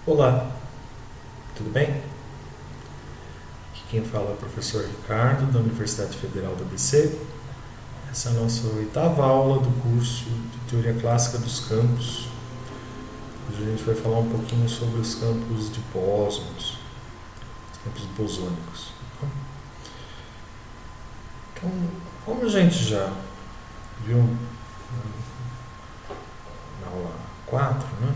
Olá, tudo bem? Aqui quem fala é o professor Ricardo, da Universidade Federal do ABC. Essa é a nossa oitava aula do curso de Teoria Clássica dos Campos. Hoje a gente vai falar um pouquinho sobre os campos de bósons, os campos bosônicos. Então, como a gente já viu na aula 4, né?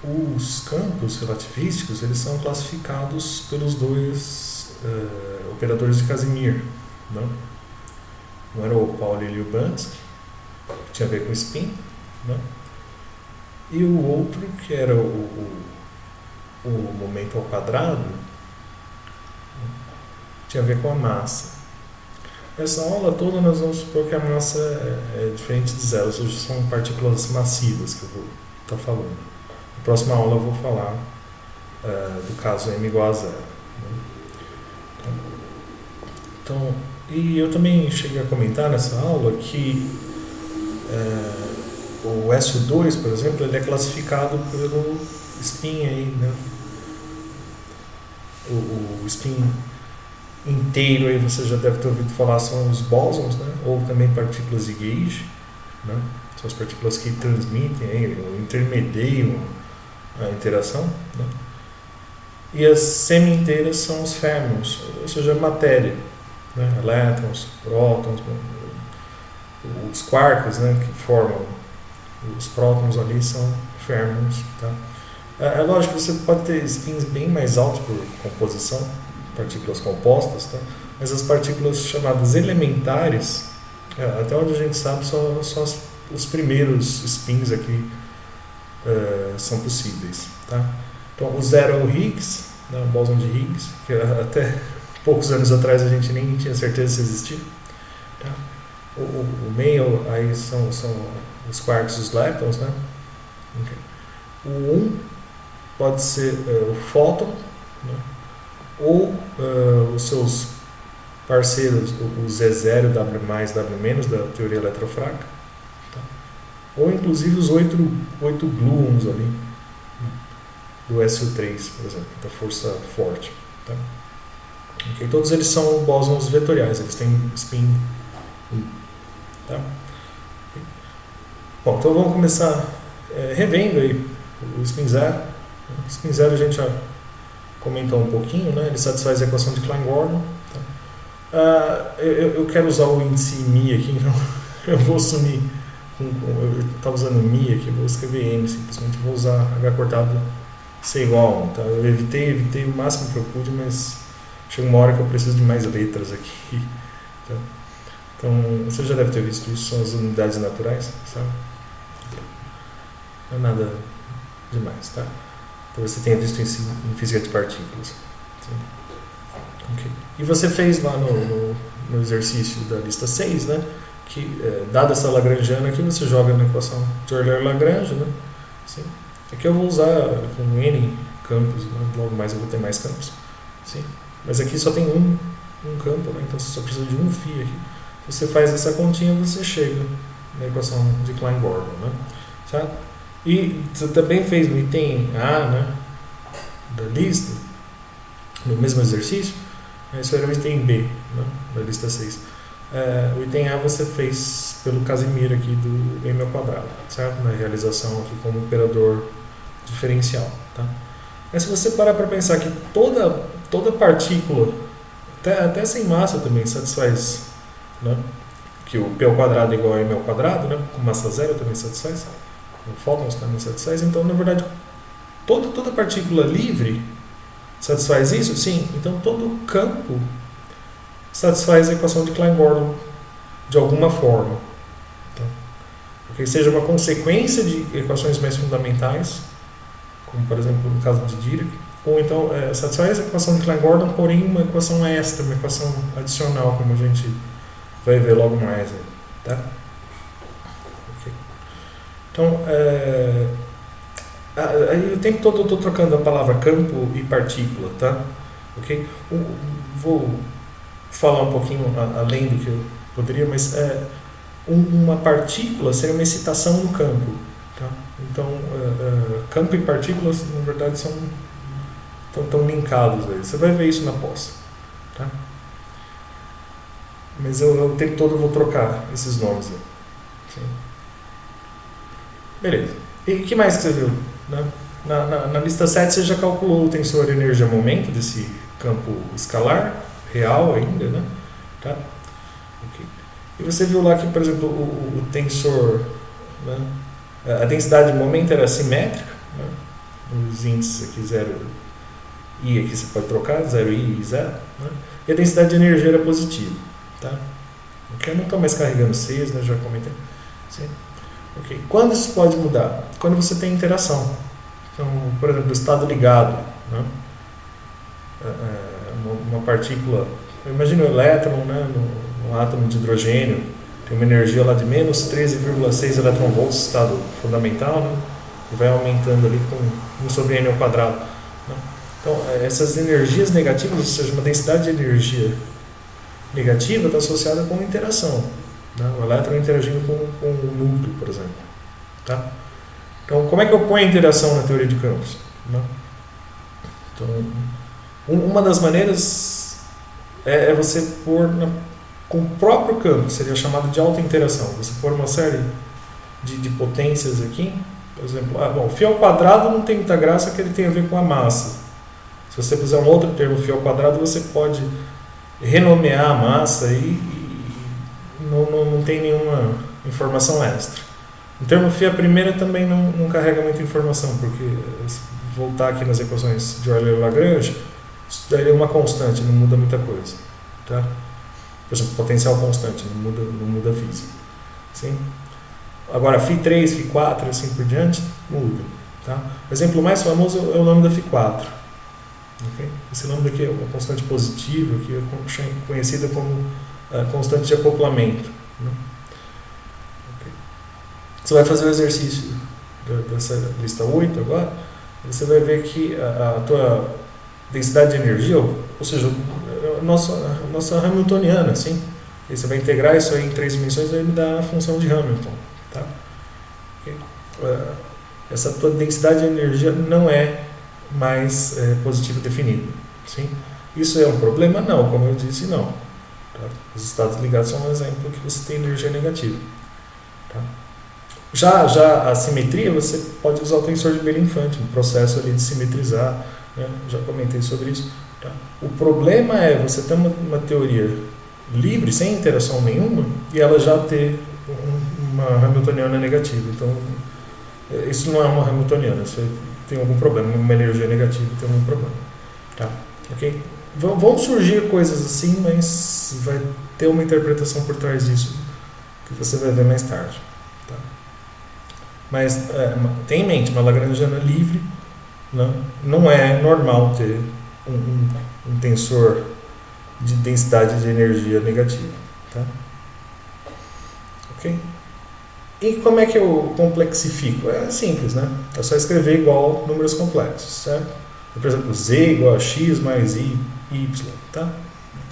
Os campos relativísticos eles são classificados pelos dois operadores de Casimir. Né? Um era o Pauli Lyubanski, que tinha a ver com spin, né? E o outro, que era o momento ao quadrado, tinha a ver com a massa. Essa aula toda nós vamos supor que a massa é diferente de zero, ou seja, são partículas massivas que eu vou estar falando. Na próxima aula eu vou falar do caso m igual a zero. Né? Então, e eu também cheguei a comentar nessa aula que o SO2, por exemplo, ele é classificado pelo spin aí, né? O spin inteiro aí você já deve ter ouvido falar são os bósons, né? Ou também partículas de gauge, né? São as partículas que transmitem aí, ou intermediam a interação, né? E as semi-inteiras são os férmions, ou seja, a matéria, né? Elétrons, prótons, os quarks, né? Que formam os prótons ali são férmions, tá? É lógico que você pode ter spins bem mais altos por composição, partículas compostas, tá? Mas as partículas chamadas elementares, até onde a gente sabe, só os primeiros spins aqui são possíveis, tá? Então, o zero é o Higgs, né, o bóson de Higgs, que até poucos anos atrás a gente nem tinha certeza se existia. Tá? O meio aí são os quarks e os leptons, né? Okay. O pode ser o fóton, né? Ou os seus parceiros, o Z0, W+, W- da teoria eletrofraca, tá? Ou inclusive os 8 gluons ali, né? Do SO3, por exemplo, da força forte. Tá? Okay. Todos eles são bósons vetoriais, eles têm spin 1. Tá? Bom, então vamos começar revendo aí o spin 0. O spin 0 a gente já comentou um pouquinho, né? Ele satisfaz a equação de Klein-Gordon. Tá? Eu quero usar o índice μ aqui, então eu vou assumir, eu estava usando μ aqui, vou escrever m, simplesmente vou usar h cortado C igual a 1. Tá? Eu evitei o máximo que eu pude, mas chega uma hora que eu preciso de mais letras aqui. Tá? Então, você já deve ter visto isso, são as unidades naturais, sabe? Não é nada demais, tá? Talvez você tenha visto isso em física de partículas. Okay. E você fez lá no exercício da lista 6, né? Que, dada essa lagrangiana aqui, você joga na equação de Euler-Lagrange, né? Sim. Aqui eu vou usar com N campos, né? Logo mais eu vou ter mais campos. Sim. Mas aqui só tem um campo, né? Então você só precisa de um φ aqui. Você faz essa continha, você chega na equação de Klein-Gordon, né? Certo? E você também fez no item A, né, da lista, no mesmo exercício, isso era o item B, né, da lista 6. O item A você fez pelo Casimir aqui do m ao quadrado, certo? Na realização aqui como operador diferencial. Tá? Mas se você parar para pensar que toda partícula, até sem massa também satisfaz, né, que o p ao quadrado é igual a m ao quadrado, né, com massa zero também satisfaz, o fótons também satisfaz, então na verdade toda partícula livre satisfaz isso? Sim, então todo campo satisfaz a equação de Klein-Gordon de alguma forma, tá? Porque seja uma consequência de equações mais fundamentais, como por exemplo no caso de Dirac, ou então satisfaz a equação de Klein-Gordon, porém uma equação extra, uma equação adicional, como a gente vai ver logo mais, tá? Então, aí o tempo todo eu estou trocando a palavra campo e partícula, tá? Ok? Vou falar um pouquinho além do que eu poderia, mas uma partícula seria uma excitação no campo, tá? Então, campo e partículas, na verdade, estão linkados aí. Você vai ver isso na pós. Tá? Mas eu o tempo todo eu vou trocar esses nomes aí. Sim. Beleza. E o que mais que você viu? Né? Na lista 7 você já calculou o tensor energia-momento desse campo escalar, real ainda, né? Tá? Okay. E você viu lá que, por exemplo, o tensor, né? A densidade de momento era simétrica, né? Os índices aqui 0 I aqui você pode trocar, 0I e 0, né? E a densidade de energia era positiva, tá? Okay. Eu não estou mais carregando Cs, né? Já comentei. Sim. Okay. Quando isso pode mudar? Quando você tem interação. Então, por exemplo, o estado ligado, né? Uma partícula, imagina o elétron, né? no átomo de hidrogênio, tem uma energia lá de menos 13,6 eletronvolts, estado fundamental, né? E vai aumentando ali com 1 sobre n ao quadrado. Né? Então, essas energias negativas, ou seja, uma densidade de energia negativa está associada com interação. Né? O elétron interagindo com o núcleo, por exemplo. Tá? Então, como é que eu ponho a interação na teoria de campos? Né? Então, uma das maneiras é você pôr com o próprio campo, seria chamado de alta interação. Você pôr uma série de potências aqui. Por exemplo, o φ ao quadrado não tem muita graça que ele tem a ver com a massa. Se você puser um outro termo, φ ao quadrado, você pode renomear a massa e não tem nenhuma informação extra. O termo φ a primeira também não carrega muita informação, porque se voltar aqui nas equações de Euler-Lagrange, isso daí é uma constante, não muda muita coisa. Tá? Por exemplo, potencial constante, não muda a física. Sim? Agora, φ3, φ4, assim por diante, muda. Tá? O exemplo mais famoso é o nome da φ4. Okay? Esse nome daqui é uma constante positiva, que é conhecida como constante de acoplamento. Né? Okay. Você vai fazer o exercício dessa lista 8 agora, e você vai ver que a tua densidade de energia, ou seja, a nossa Hamiltoniana, assim, e você vai integrar isso aí em 3 dimensões, vai me dar a função de Hamilton. Tá? Okay. Essa tua densidade de energia não é mais positiva definida. Sim? Isso é um problema? Não, como eu disse, não. Tá? Os estados ligados são um exemplo que você tem energia negativa. Tá? Já a simetria, você pode usar o tensor de Belin-Infante, um processo ali de simetrizar, né? Já comentei sobre isso. Tá? O problema é você ter uma teoria livre, sem interação nenhuma, e ela já ter uma Hamiltoniana negativa. Então, isso não é uma Hamiltoniana, você tem algum problema, uma energia negativa tem algum problema. Tá? Okay? Vão surgir coisas assim, mas vai ter uma interpretação por trás disso que você vai ver mais tarde. Tá? Mas tenha em mente, uma Lagrangiana livre, não é normal ter um tensor de densidade de energia negativa. Tá? Ok? E como é que eu complexifico? É simples, né? É só escrever igual números complexos, certo? Por exemplo, z igual a x mais i, y, tá?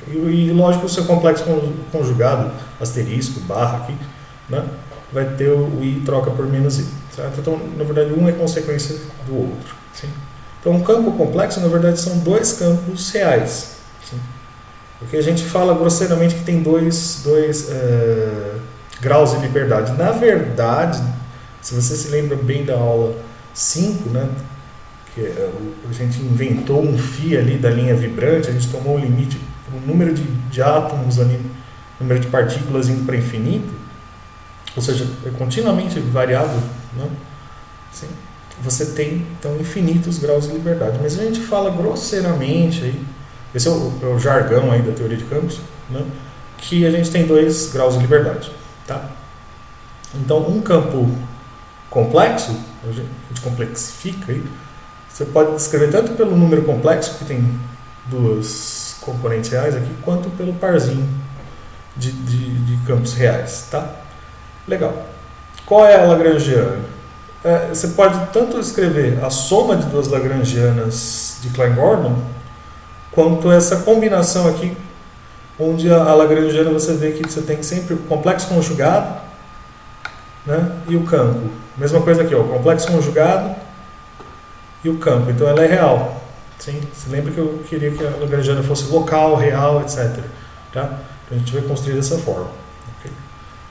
E lógico, o seu complexo conjugado, asterisco, barra aqui, né? Vai ter o i troca por menos i, certo? Então, na verdade, um é consequência do outro. Sim? Então, um campo complexo, na verdade, são dois campos reais. Sim? Porque a gente fala grosseiramente que tem dois graus de liberdade. Na verdade, se você se lembra bem da aula 5, né, que a gente inventou um φ ali da linha vibrante, a gente tomou o limite, o número de átomos ali, número de partículas indo para infinito, ou seja, é continuamente variável, né? Sim. Você tem, então, infinitos graus de liberdade. Mas a gente fala grosseiramente, aí, esse é o jargão aí da teoria de campos, né, que a gente tem 2 graus de liberdade. Tá? Então, um campo complexo, a gente complexifica aí, você pode descrever tanto pelo número complexo, que tem 2 componentes reais aqui, quanto pelo parzinho de campos reais. Tá? Legal. Qual é a Lagrangiana? Você pode tanto escrever a soma de 2 Lagrangianas de Klein-Gordon, quanto essa combinação aqui, onde a Lagrangiana você vê que você tem sempre o complexo conjugado, né, e o campo. Mesma coisa aqui, ó, o complexo conjugado e o campo. Então ela é real. Sim? Você lembra que eu queria que a lagrangiana fosse local, real, etc. Tá? Então a gente vai construir dessa forma. Okay?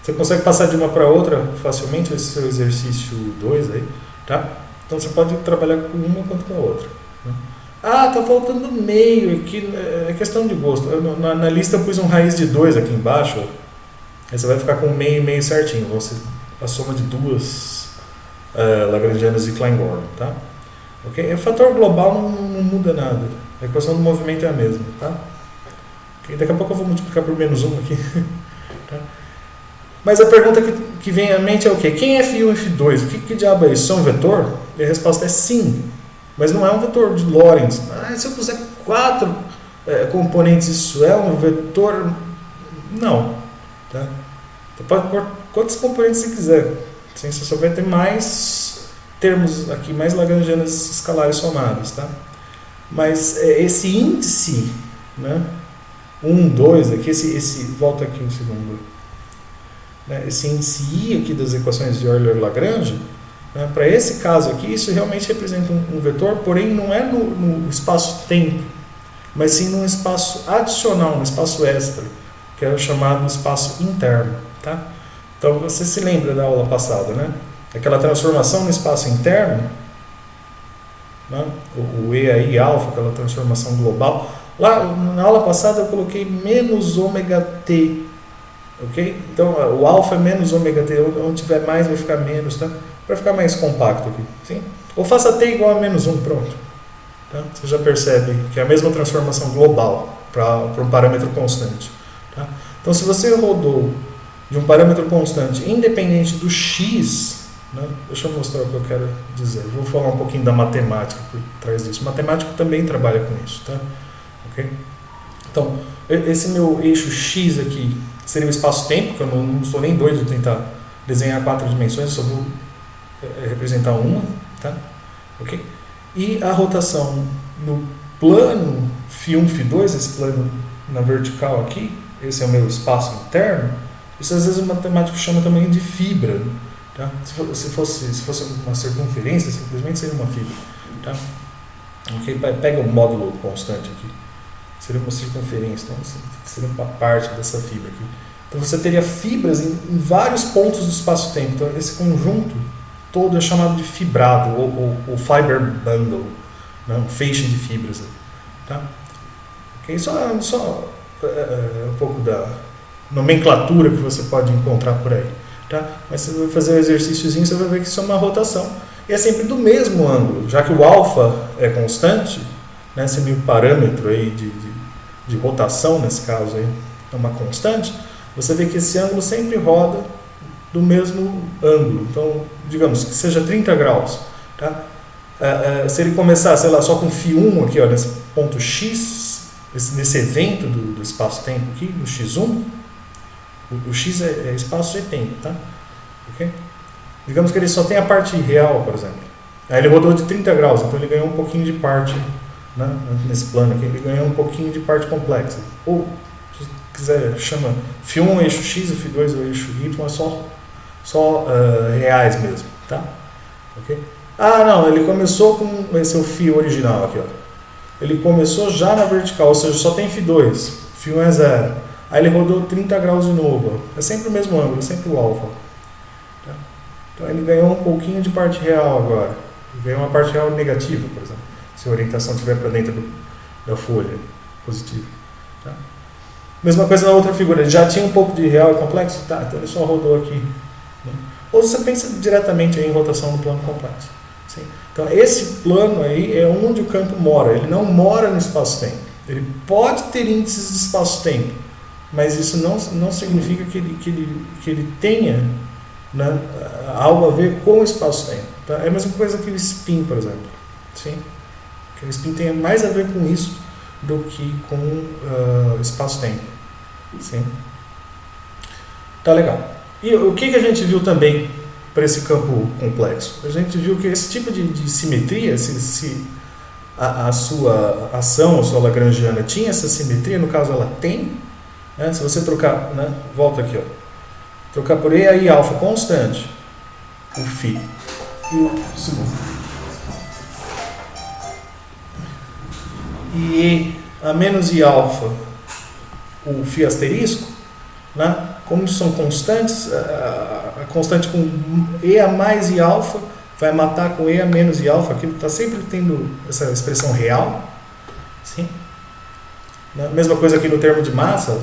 Você consegue passar de uma para outra facilmente, esse seu exercício 2 aí. Tá? Então você pode trabalhar com uma quanto com a outra. Né? Ah, tá faltando meio aqui. É questão de gosto. Na lista eu pus um raiz de 2 aqui embaixo. Aí você vai ficar com meio e meio certinho. Vão ser a soma de duas lagrangianas de Klein-Gordon. Tá? Okay? O fator global não muda nada. A equação do movimento é a mesma. Tá? Okay? Daqui a pouco eu vou multiplicar por -1 aqui. Tá? Mas a pergunta que vem à mente é o quê? Quem é Φ1 e Φ2? Que diabo é isso? Isso é um vetor? E a resposta é sim. Mas não é um vetor de Lorentz. Se eu puser 4 componentes, isso é um vetor? Não. Tá? Você pode pôr quantos componentes você quiser. Assim, você só vai ter mais termos aqui, mais lagrangianas escalares somadas. Tá? Mas esse índice, né? 1, 2, aqui, volta aqui um segundo. Esse índice I aqui das equações de Euler-Lagrange, né, para esse caso aqui, isso realmente representa um vetor, porém não é no espaço-tempo, mas sim num espaço adicional, num espaço extra, que é o chamado espaço interno. Tá? Então você se lembra da aula passada, né? Aquela transformação no espaço interno, né? o E aí, alfa, aquela transformação global. Lá na aula passada eu coloquei menos ômega t. Okay? Então o alfa é menos ômega t, onde tiver mais vai ficar menos, tá? Para ficar mais compacto aqui. Sim? Ou faça t igual a -1, pronto. Tá? Você já percebe que é a mesma transformação global para um parâmetro constante. Tá? Então se você rodou de um parâmetro constante independente do x, né? Deixa eu mostrar o que eu quero dizer. Vou falar um pouquinho da matemática por trás disso. O matemático também trabalha com isso. Tá? Okay? Então, esse meu eixo x aqui seria o espaço-tempo, que eu não estou nem doido de tentar desenhar 4 dimensões, eu só vou representar uma, tá? Okay? E a rotação no plano Φ1, Φ2, esse plano na vertical aqui, esse é o meu espaço interno, isso às vezes o matemático chama também de fibra. Tá? Se fosse uma circunferência, simplesmente seria uma fibra. Tá? Okay? Pega o módulo constante aqui. Seria uma circunferência, então seria uma parte dessa fibra aqui. Então você teria fibras em vários pontos do espaço-tempo. Então esse conjunto todo é chamado de fibrado, ou fiber bundle, né? Um feixe de fibras. Tá? Okay? Só um pouco da nomenclatura que você pode encontrar por aí. Tá? Mas você vai fazer o exercíciozinho, você vai ver que isso é uma rotação. E é sempre do mesmo ângulo, já que o alfa é constante, né? Esse meu parâmetro aí de rotação, nesse caso aí, é uma constante, você vê que esse ângulo sempre roda do mesmo ângulo. Então, digamos que seja 30 graus. Tá? Se ele começar, sei lá, só com Φ1 aqui, ó, nesse ponto x, nesse evento do espaço-tempo aqui, do x1, o x é espaço e tempo. Tá? Okay? Digamos que ele só tem a parte real, por exemplo. Aí ele rodou de 30 graus, então ele ganhou um pouquinho de parte, né, nesse plano aqui, ele ganhou um pouquinho de parte complexa. Ou, se quiser, chama Φ1 o eixo x, o Φ2 o eixo y, é só reais mesmo. Tá? Okay? Não, ele começou com esse é o Φ original aqui. Ó. Ele começou já na vertical, ou seja, só tem Φ2, Φ1 é 0. Aí ele rodou 30 graus de novo. Ó. É sempre o mesmo ângulo, é sempre o alfa. Tá? Então ele ganhou um pouquinho de parte real agora. Ele ganhou uma parte real negativa, por exemplo. Se a orientação estiver para dentro da folha positiva. Tá? Mesma coisa na outra figura. Ele já tinha um pouco de real e complexo? Tá, então ele só rodou aqui. Né? Ou você pensa diretamente em rotação no plano complexo. Sim? Então esse plano aí é onde o campo mora. Ele não mora no espaço-tempo. Ele pode ter índices de espaço-tempo, mas isso não significa que ele tenha, né, algo a ver com o espaço-tempo. Tá? É a mesma coisa que o spin, por exemplo. Sim? Que o spin tem mais a ver com isso do que com espaço-tempo. Sim? Tá legal. E o que a gente viu também para esse campo complexo? A gente viu que esse tipo de simetria, se a sua ação, a sua lagrangiana tinha essa simetria, no caso ela tem, né? Se você trocar, né? Volta aqui, ó, trocar por E aí alfa constante, o φ e o segundo. E a menos I alfa, o φ asterisco, né? Como são constantes, a constante com E a mais I alfa vai matar com E a menos I alfa, aquilo que está sempre tendo essa expressão real. Sim? Mesma coisa aqui no termo de massa.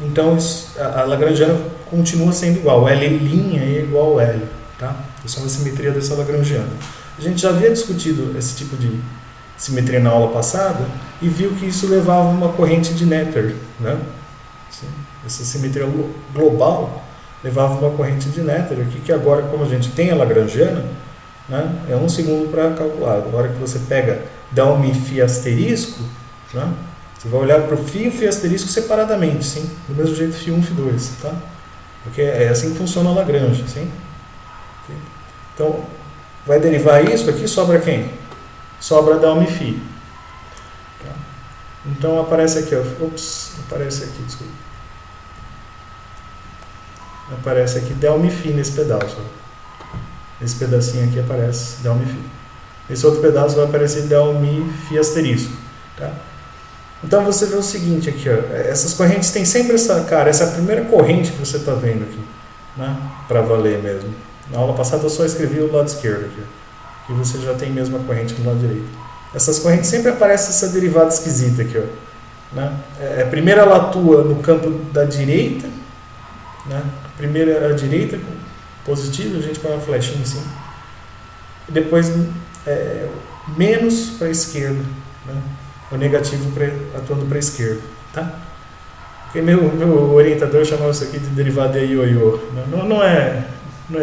Então a lagrangiana continua sendo igual, L' é igual a L. Tá? Isso é uma simetria dessa lagrangiana. A gente já havia discutido esse tipo de simetria na aula passada e viu que isso levava uma corrente de Noether, né? Essa simetria global levava uma corrente de Noether aqui, que agora, como a gente tem a lagrangiana, né, é 1 segundo para calcular. Agora que você pega Δ φ asterisco, né, você vai olhar para o φ e o φ asterisco separadamente, sim? Do mesmo jeito φ1 φ2, tá? Porque é assim que funciona a Lagrange, sim? Então, vai derivar isso aqui, sobra quem? Sobra Δ φ. Tá? Então aparece aqui, ó. Ops, aparece aqui, desculpa. Aparece aqui Δ φ nesse pedaço. Ó. Nesse pedacinho aqui aparece Δ φ. Nesse outro pedaço vai aparecer Δ φ asterisco. Tá? Então você vê o seguinte aqui, ó. Essas correntes têm sempre essa, cara, essa é a primeira corrente que você está vendo aqui, né? Para valer mesmo. Na aula passada eu só escrevi o lado esquerdo aqui. E você já tem mesmo a corrente no lado direito. Essas correntes sempre aparece essa derivada esquisita aqui, ó. Né? Primeiro ela atua no campo da direita, né? Primeiro a direita positiva, a gente põe uma flechinha assim. E depois menos para a esquerda, né? O negativo atuando para a esquerda, tá? Porque meu orientador chamava isso aqui de derivada de ioiô. Não é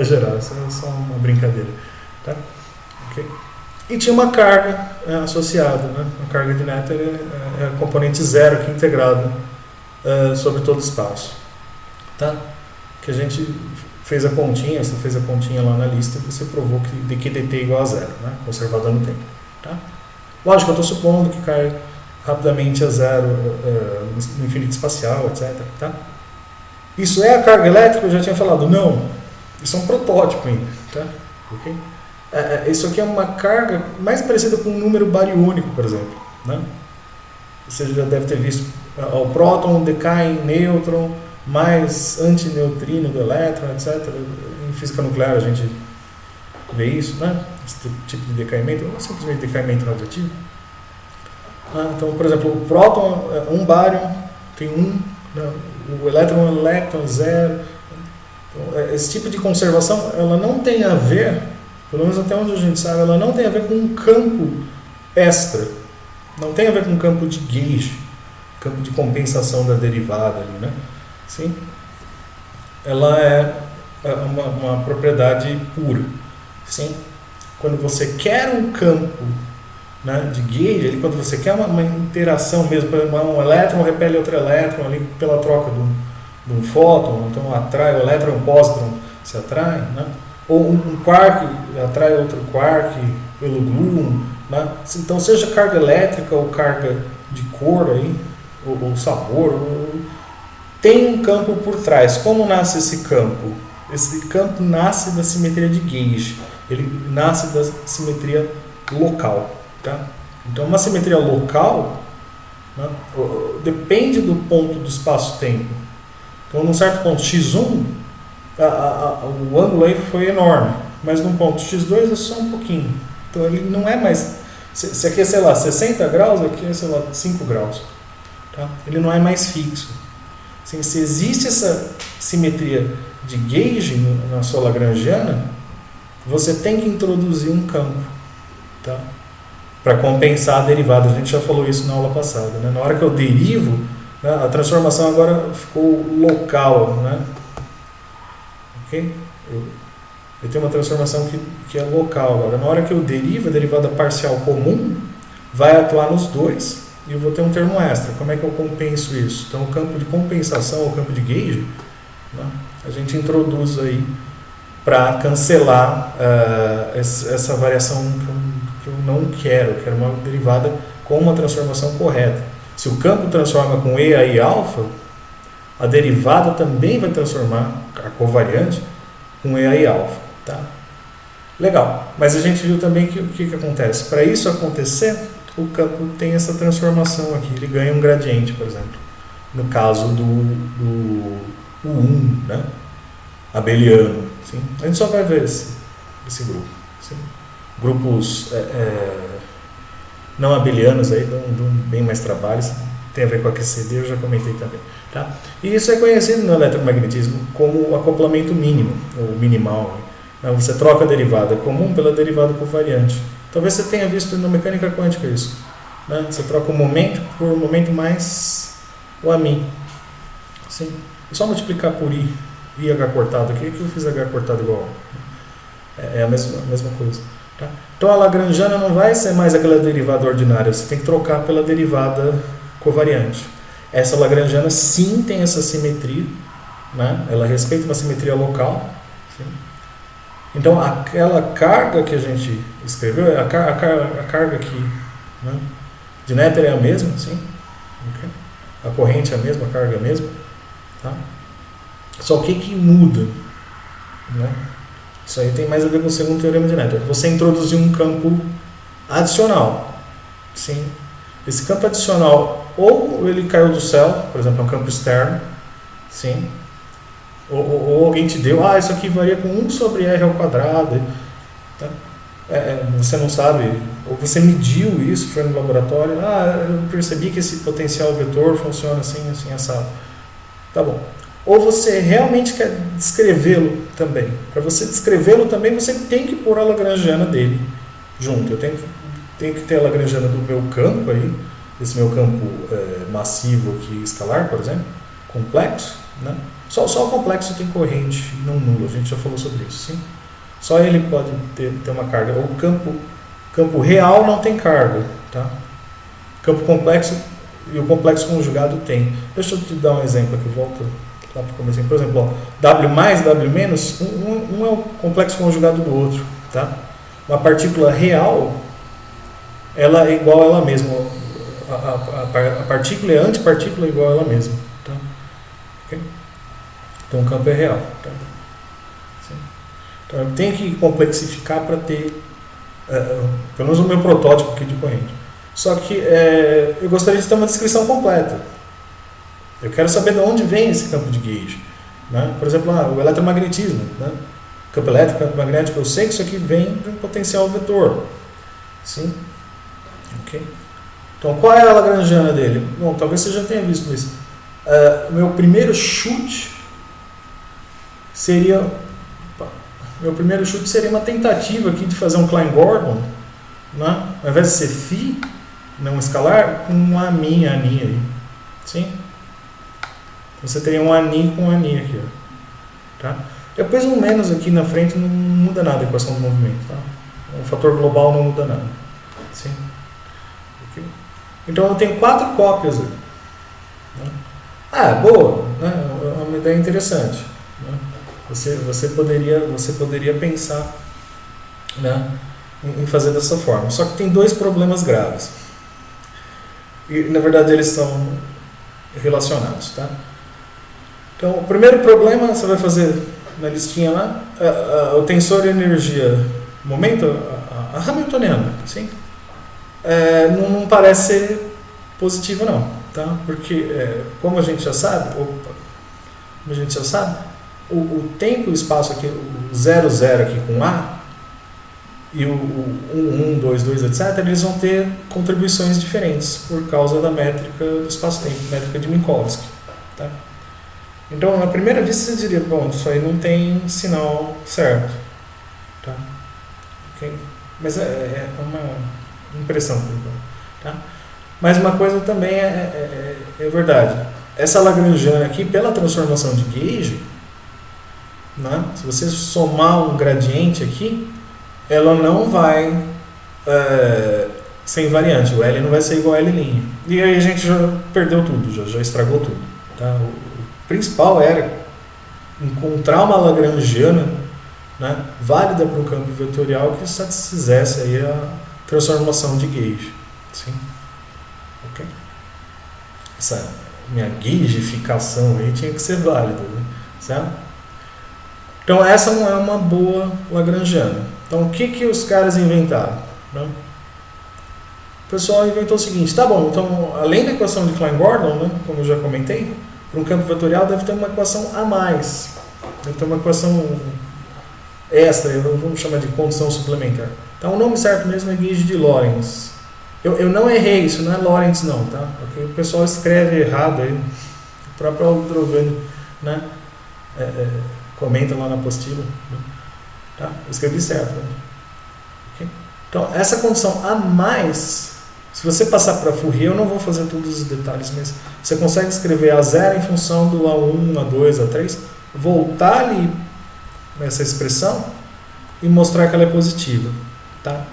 geral, isso é só uma brincadeira, tá? Okay. E tinha uma carga associada, né? A carga de Noether é a componente zero aqui integrada sobre todo o espaço, tá? Que a gente fez a continha, você fez a continha lá na lista e você provou que dqdt é igual a zero, né? Conservada no tempo, tá? Lógico, eu estou supondo que cai rapidamente a zero no infinito espacial, etc. Tá? Isso é a carga elétrica? Eu já tinha falado. Não. Isso é um protótipo ainda. Tá? Okay? Isso aqui é uma carga mais parecida com um número bariônico, por exemplo. Né? Você já deve ter visto o próton decai em nêutron, mais antineutrino do elétron, etc. Em física nuclear a gente vê isso, né? Esse tipo de decaimento, não é simplesmente decaimento radioativo. Então, por exemplo, o próton é um bárion, tem né? O elétron é um elétron, zero. Então, esse tipo de conservação, ela não tem a ver, pelo menos até onde a gente sabe, ela não tem a ver com um campo extra. Não tem a ver com um campo de gauge, campo de compensação da derivada ali, né? Sim? Ela é uma propriedade pura. Sim? Quando você quer um campo, né, de gauge, quando você quer uma interação mesmo, um elétron repele outro elétron ali pela troca de um fóton, então atrai o elétron e o pósitron se atrai, né? Ou um quark atrai outro quark pelo gluon, né? Então seja carga elétrica ou carga de cor aí, ou sabor, tem um campo por trás. Como nasce esse campo? Esse campo nasce da simetria de gauge. Ele nasce da simetria local, tá? Então, uma simetria local, né, depende do ponto do espaço-tempo. Então, num certo ponto x1, o ângulo aí foi enorme, mas num ponto x2 é só um pouquinho. Então, ele não é mais... Se aqui é, sei lá, 60 graus, aqui é, sei lá, 5 graus. Tá? Ele não é mais fixo. Assim, se existe essa simetria de gauge na sua lagrangiana, você tem que introduzir um campo, tá? Para compensar a derivada. A gente já falou isso na aula passada, né? Na hora que eu derivo, né, a transformação agora ficou local, né? Ok? Eu tenho uma transformação que é local agora. Na hora que eu derivo, a derivada parcial comum vai atuar nos dois e eu vou ter um termo extra. Como é que eu compenso isso? Então, o campo de compensação, o campo de gauge, né, a gente introduz aí para cancelar essa variação que eu não quero. Eu quero uma derivada com uma transformação correta. Se o campo transforma com E a I alfa, a derivada também vai transformar a covariante com E a I alfa. Tá? Legal. Mas a gente viu também que o que acontece? Para isso acontecer, o campo tem essa transformação aqui. Ele ganha um gradiente, por exemplo. No caso do U1, né? Abeliano. Sim? A gente só vai ver esse grupo. Sim? Grupos não abelianos aí dão bem mais trabalho. Tem a ver com a QCD, eu já comentei também. Tá? E isso é conhecido no eletromagnetismo como o acoplamento mínimo, ou minimal. Você troca a derivada comum pela derivada covariante. Talvez você tenha visto na mecânica quântica isso. Né? Você troca o momento por um momento mais o AMI. Sim. É só multiplicar por I H cortado aqui, que eu fiz H cortado igual. É a mesma coisa. Tá? Então a lagrangiana não vai ser mais aquela derivada ordinária, você tem que trocar pela derivada covariante. Essa lagrangiana sim tem essa simetria, né? Ela respeita uma simetria local. Sim? Então aquela carga que a gente escreveu, a carga aqui, né? De Noether é a mesma, sim? Okay. A corrente é a mesma, a carga é a mesma. Tá? Só o que muda? Né? Isso aí tem mais a ver com o segundo teorema de Noether. Você introduziu um campo adicional. Sim. Esse campo adicional, ou ele caiu do céu, por exemplo, é um campo externo, sim. Ou alguém te deu, isso aqui varia com 1 sobre R ao quadrado. Tá? Você não sabe, ou você mediu isso, foi no laboratório, eu percebi que esse potencial vetor funciona assim, assim, assado. Tá bom. Ou você realmente quer descrevê-lo também. Para você descrevê-lo também, você tem que pôr a lagrangiana dele junto. Eu tenho que ter a lagrangiana do meu campo aí, esse meu campo massivo aqui, escalar, por exemplo, complexo, né? Só o complexo tem corrente e não nulo, a gente já falou sobre isso, sim? Só ele pode ter uma carga. O campo real não tem carga, tá? Campo complexo e o complexo conjugado tem. Deixa eu te dar um exemplo aqui, volta lá para o começo. Por exemplo, W mais, W menos, um é o complexo conjugado do outro, tá? Uma partícula real, ela é igual a ela mesma. A partícula é antipartícula igual a ela mesma, tá? Okay? Então o campo é real, tá? Então eu tenho que complexificar para ter pelo menos o meu protótipo aqui de corrente. Só que eu gostaria de ter uma descrição completa. Eu quero saber de onde vem esse campo de gauge. Né? Por exemplo, o eletromagnetismo. Né? Campo elétrico, campo magnético, eu sei que isso aqui vem de um potencial vetor. Sim? Ok? Então, qual é a lagrangiana dele? Bom, talvez você já tenha visto isso. O meu primeiro chute seria uma tentativa aqui de fazer um Klein-Gordon, né? Ao invés de ser φ, não escalar, com um aninho aí. Sim? Então você teria um aninho com um aninho aqui. Ó. Tá? Depois um menos aqui na frente não muda nada a equação do movimento. Tá? O fator global não muda nada. Sim? Okay. Então eu tenho 4 cópias. Né? Boa! Né? É uma ideia interessante. Né? Você poderia pensar, né, em fazer dessa forma. Só que tem 2 problemas graves. E, na verdade, eles são relacionados. Tá? Então, o primeiro problema, você vai fazer na listinha lá, o tensor de energia momento, a hamiltoniana, sim? Não parece ser positivo, não. Tá? Porque, como a gente já sabe, o tempo e o espaço aqui, o 0, 0 aqui com A, e o 1, 1, 2, 2, etc., eles vão ter contribuições diferentes por causa da métrica do espaço-tempo, métrica de Minkowski. Tá? Então, na primeira vista, você diria, bom, isso aí não tem sinal certo. Tá? Okay? Mas é uma impressão. Tá? Mas uma coisa também é verdade. Essa lagrangiana aqui, pela transformação de gauge, né, se você somar um gradiente aqui, ela não vai ser invariante. O L não vai ser igual a L'. E aí a gente já perdeu tudo, já estragou tudo. Tá? O principal era encontrar uma lagrangiana, né, válida para um campo vetorial que satisfizesse aí a transformação de gauge. Sim? Okay? Essa minha gaugificação aí tinha que ser válida. Né? Certo? Então essa não é uma boa lagrangiana. Então o que os caras inventaram? Né? O pessoal inventou o seguinte, tá bom, então além da equação de Klein-Gordon, né, como eu já comentei, para um campo vetorial deve ter uma equação a mais, deve ter uma equação extra, vamos chamar de condição suplementar. Então o nome certo mesmo é gauge de Lorentz. Eu não errei, isso não é Lorentz não, tá? Porque o pessoal escreve errado aí, o próprio Aldrovani, né? Comenta lá na apostila, né? Tá? Eu escrevi certo, né? Okay? Então essa condição a mais, se você passar para Fourier, eu não vou fazer todos os detalhes, mas você consegue escrever a zero em função do A1, A2, A3, voltar ali nessa expressão e mostrar que ela é positiva, tá?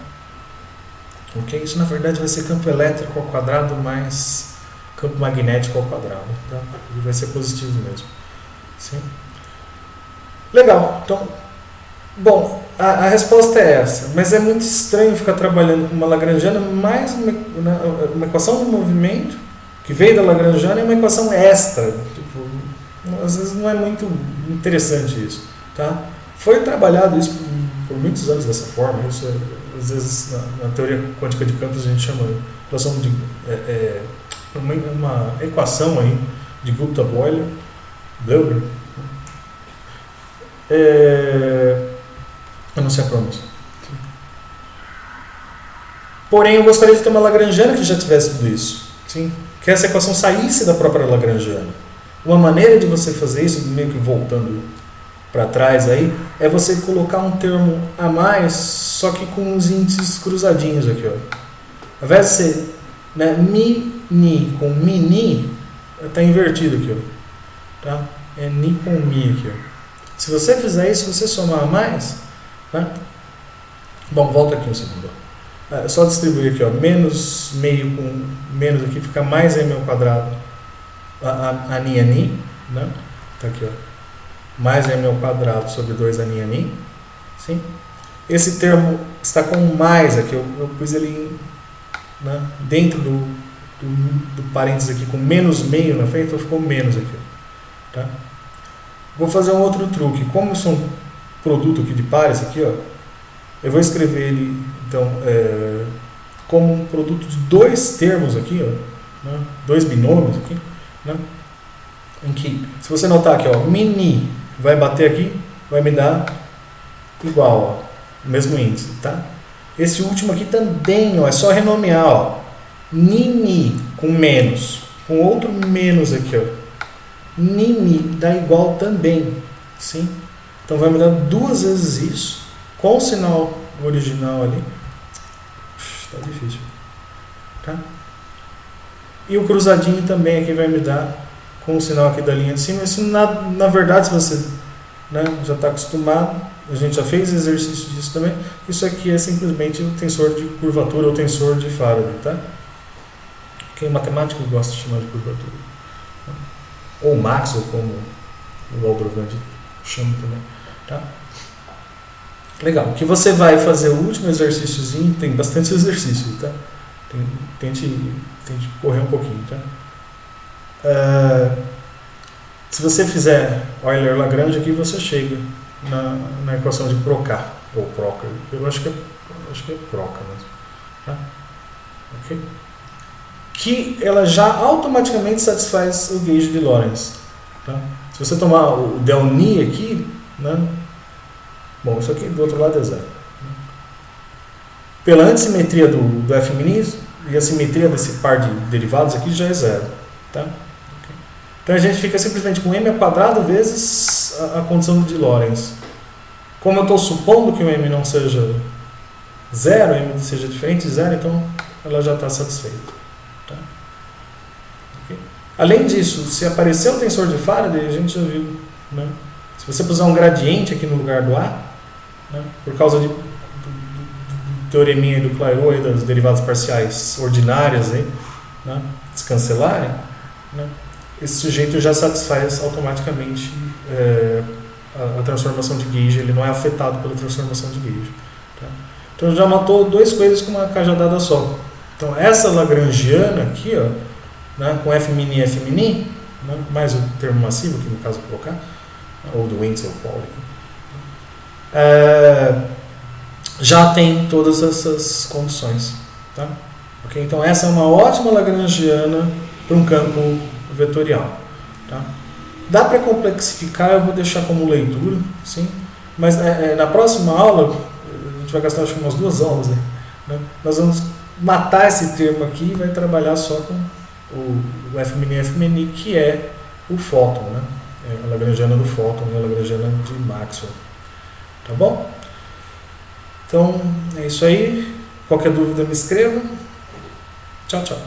Ok? Isso na verdade vai ser campo elétrico ao quadrado mais campo magnético ao quadrado, tá? E vai ser positivo mesmo. Sim? Legal. Então, bom, a resposta é essa, mas é muito estranho ficar trabalhando com uma lagrangiana mais uma equação do movimento que veio da lagrangiana e uma equação extra. Tipo, às vezes não é muito interessante isso, tá? Foi trabalhado isso por muitos anos dessa forma. Isso às vezes na teoria quântica de campos a gente chama de equação de uma equação aí de Gupta-Boyle, Bleuler. Eu não sei a pronúncia. Porém, eu gostaria de ter uma lagrangiana que já tivesse tudo isso. Sim? Que essa equação saísse da própria lagrangiana. Uma maneira de você fazer isso, meio que voltando para trás aí, é você colocar um termo a mais, só que com os índices cruzadinhos aqui, ó. Ao invés de ser, né, mi com mini, está invertido aqui, ó. Tá? É ni com mi aqui, ó. Se você fizer isso, se você somar a mais, né? Bom, volta aqui um segundo. É só distribuir aqui, ó, menos meio com menos aqui, fica mais m ao quadrado, a ni, né? Tá aqui, ó. Mais m ao quadrado sobre 2 ani. Sim? Esse termo está com mais aqui, eu pus ele né, dentro do parênteses aqui, com menos meio na frente, então ficou menos aqui. Tá? Vou fazer um outro truque. Como isso é um produto aqui de pares, aqui, ó, eu vou escrever ele então, como um produto de dois termos aqui, ó, né, dois binômios aqui, né, em que, se você notar aqui, ó, mini vai bater aqui, vai me dar igual, ó, o mesmo índice, tá? Esse último aqui também, ó, é só renomear, ó, nini com menos, com outro menos aqui, ó, nini dá igual também, sim? Então vai me dar duas vezes isso, com o sinal original ali. Tá difícil, tá? E o cruzadinho também aqui vai me dar com o sinal aqui da linha de cima. Isso na verdade, se você, né, já está acostumado, a gente já fez exercício disso também, isso aqui é simplesmente o tensor de curvatura ou tensor de Faraday, tá? Quem é matemático gosta de chamar de curvatura. Ou Maxwell, como o Aldrovani chama também, tá? Legal. O que você vai fazer o último exercíciozinho, tem bastante exercício, tá? Tente correr um pouquinho, tá? Se você fizer Euler-Lagrange aqui, você chega na equação de Procá, ou Proca. Eu acho que é Proca mesmo. Tá? Ok? Que ela já automaticamente satisfaz o gauge de Lorentz. Tá? Se você tomar o del ni aqui, né? Bom, isso aqui do outro lado é zero. Pela antissimetria do F mini, e a simetria desse par de derivados aqui já é zero. Tá? Okay. Então a gente fica simplesmente com m ao quadrado vezes a condição de Lorentz. Como eu estou supondo que o m não seja zero, m seja diferente de zero, então ela já está satisfeita. Tá? Okay. Além disso, se aparecer o tensor de Faraday, a gente já viu, né? Se você puser um gradiente aqui no lugar do A, né, por causa do teoreminha do Clairaut, das derivadas parciais ordinárias, aí, né, descancelarem, né, esse sujeito já satisfaz automaticamente a transformação de gauge, ele não é afetado pela transformação de gauge. Tá? Então já matou duas coisas com uma cajadada só. Então essa lagrangiana aqui, ó, né, com F mini e F mini, né, mais o termo massivo, que no caso colocar, ou do Wentzel Pauli, já tem todas essas condições. Tá? Okay? Então essa é uma ótima lagrangiana para um campo vetorial. Tá? Dá para complexificar, eu vou deixar como leitura, sim? Mas na próxima aula, a gente vai gastar acho que umas 2 aulas, né? Nós vamos matar esse termo aqui e vai trabalhar só com o F-mini e F-mini, que é o fóton, né? É a lagrangiana do fóton e a lagrangiana de Maxwell. Tá bom? Então, é isso aí. Qualquer dúvida me escreva. Tchau, tchau.